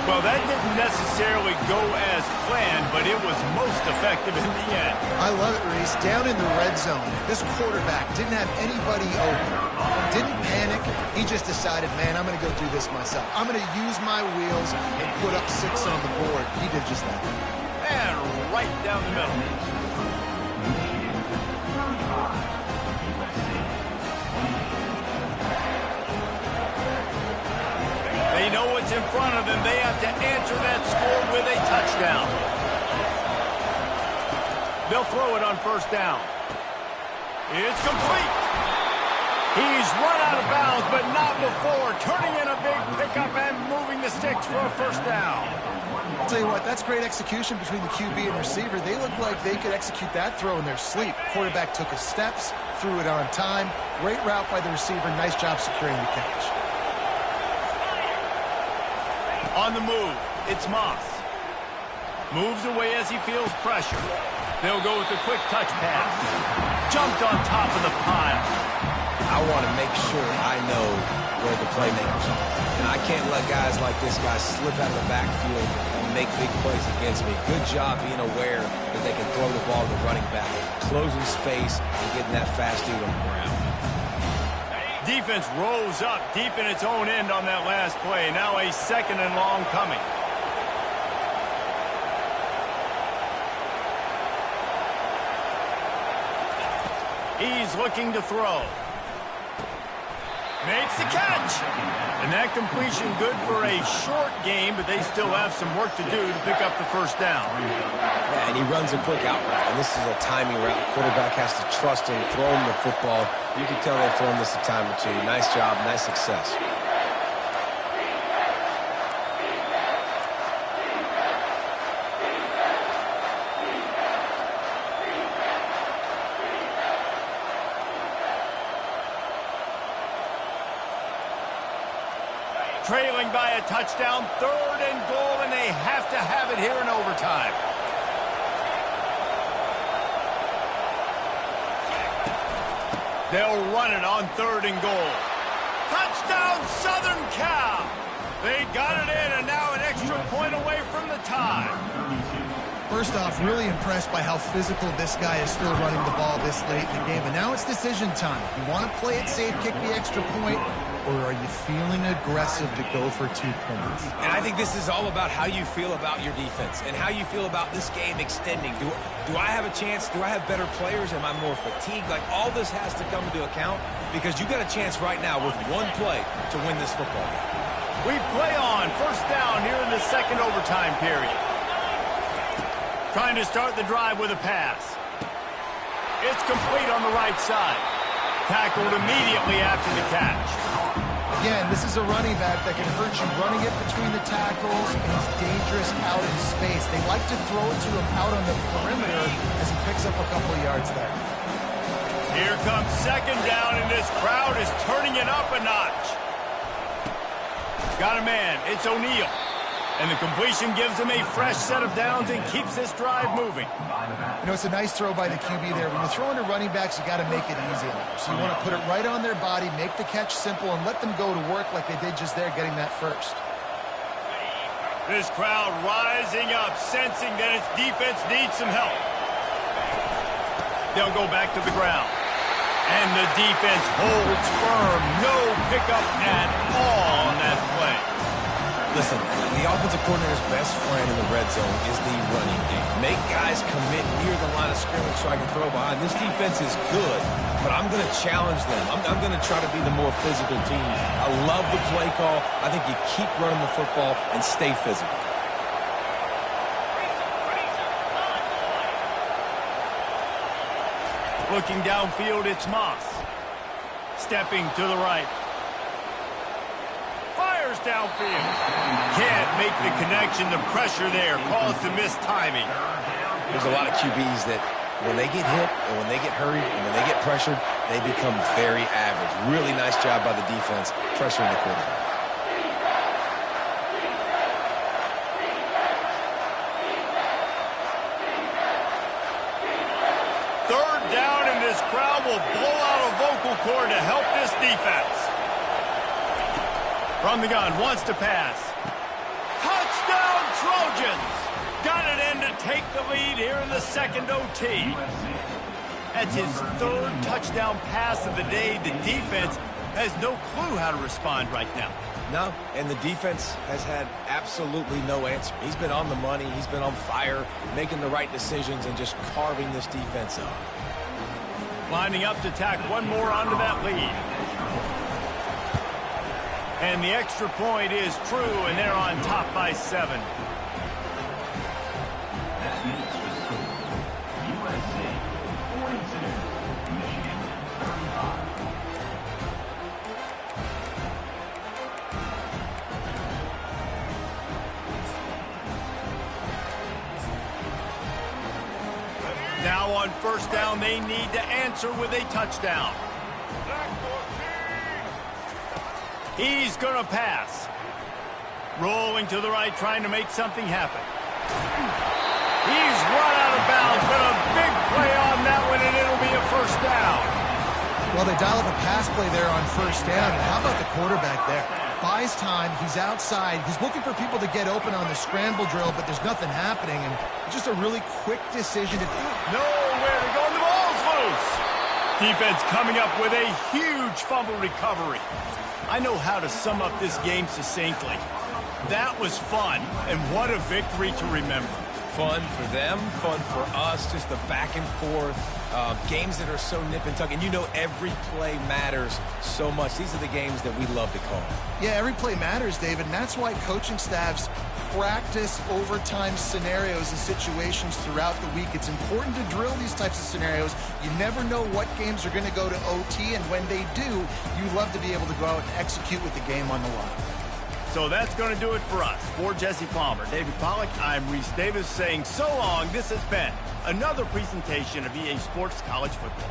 Well, that didn't necessarily go as planned, but it was most effective in the end. I love it, Reese. Down in the red zone, this quarterback didn't have anybody open. Didn't panic. He just decided, man, I'm going to go do this myself. I'm going to use my wheels and put up 6 on the board. He did just that. And right down the middle. They know what's in front of them. They have to answer that score with a touchdown. They'll throw it on first down. It's complete. He's run out of bounds, but not before. Turning in a big pickup and moving the sticks for a first down. I'll tell you what, that's great execution between the QB and receiver. They look like they could execute that throw in their sleep. Quarterback took his steps, threw it on time. Great route by the receiver. Nice job securing the catch. On the move, it's Moss. Moves away as he feels pressure. They'll go with a quick touch pass. Jumped on top of the pile. I want to make sure I know where the playmakers are. And I can't let guys like this guy slip out of the backfield and make big plays against me. Good job being aware that they can throw the ball to the running back, closing space, and getting that fast dude on the ground. Defense rose up deep in its own end on that last play. Now a second and long coming. He's looking to throw. Makes the catch. And that completion good for a short game, but they still have some work to do to pick up the first down. Yeah, and he runs a quick out route, and this is a timing route. Quarterback has to trust him, throw him the football. You can tell they've thrown this a time or two. Nice job, nice success. Trailing by a touchdown, 3rd and goal, and they have to have it here in overtime. They'll run it on 3rd and goal. Touchdown, Southern Cal! They got it in, and now an extra point away from the tie. First off, really impressed by how physical this guy is still running the ball this late in the game. And now it's decision time. You want to play it safe, kick the extra point, or are you feeling aggressive to go for 2 points? And I think this is all about how you feel about your defense and how you feel about this game extending. Do I have a chance? Do I have better players? Am I more fatigued? Like, all this has to come into account because you got a chance right now with 1 play to win this football game. We play on first down here in the second overtime period. Trying to start the drive with a pass. It's complete on the right side. Tackled immediately after the catch. Again, this is a running back that can hurt you running it between the tackles, and he's dangerous out in space. They like to throw it to him out on the perimeter as he picks up a couple of yards there. Here comes second down, and this crowd is turning it up a notch. Got a man. It's O'Neal. And the completion gives him a fresh set of downs and keeps this drive moving. You know, it's a nice throw by the QB there. When you're throwing to running backs, you got to make it easy on them. So you want to put it right on their body, make the catch simple, and let them go to work like they did just there, getting that first. This crowd rising up, sensing that its defense needs some help. They'll go back to the ground. And the defense holds firm. No pickup at all Listen, the offensive coordinator's best friend in the red zone is the running game. Make guys commit near the line of scrimmage so I can throw behind. This defense is good, but I'm going to challenge them. I'm going to try to be the more physical team. I love the play call. I think you keep running the football and stay physical. Looking downfield, it's Moss. Stepping to the right. Fires downfield. Can't make the connection. The pressure there caused the missed timing. There's a lot of QBs that when they get hit and when they get hurried and when they get pressured, they become very average. Really nice job by the defense pressuring the quarterback. Third down, and this crowd will blow out a vocal cord to help this defense. From the gun, wants to pass. Touchdown, Trojans! Got it in to take the lead here in the second OT. That's his third touchdown pass of the day. The defense has no clue how to respond right now. No, and the defense has had absolutely no answer. He's been on the money. He's been on fire, making the right decisions and just carving this defense up. Lining up to tack one more onto that lead. And the extra point is true, and they're on top by 7. That makes the score. USC 42, Michigan 35. Now on first down, they need to answer with a touchdown. He's going to pass. Rolling to the right, trying to make something happen. He's run out of bounds, but a big play on that one, and it'll be a first down. Well, they dial up a pass play there on first down, and how about the quarterback there? Buys time, he's outside, he's looking for people to get open on the scramble drill, but there's nothing happening, and just a really quick decision to do. Nowhere to go, and the ball's loose. Defense coming up with a huge fumble recovery. I know how to sum up this game succinctly. That was fun, and what a victory to remember. Fun for them, fun for us, just the back and forth, games that are so nip and tuck. And you know every play matters so much. These are the games that we love to call. Yeah, every play matters, David, and that's why coaching staffs practice overtime scenarios and situations throughout the week. It's important to drill these types of scenarios. You never know what games are going to go to OT, and when they do, you love to be able to go out and execute with the game on the line. So that's going to do it for us. For Jesse Palmer, David Pollack, I'm Reese Davis saying so long. This has been another presentation of EA Sports College Football.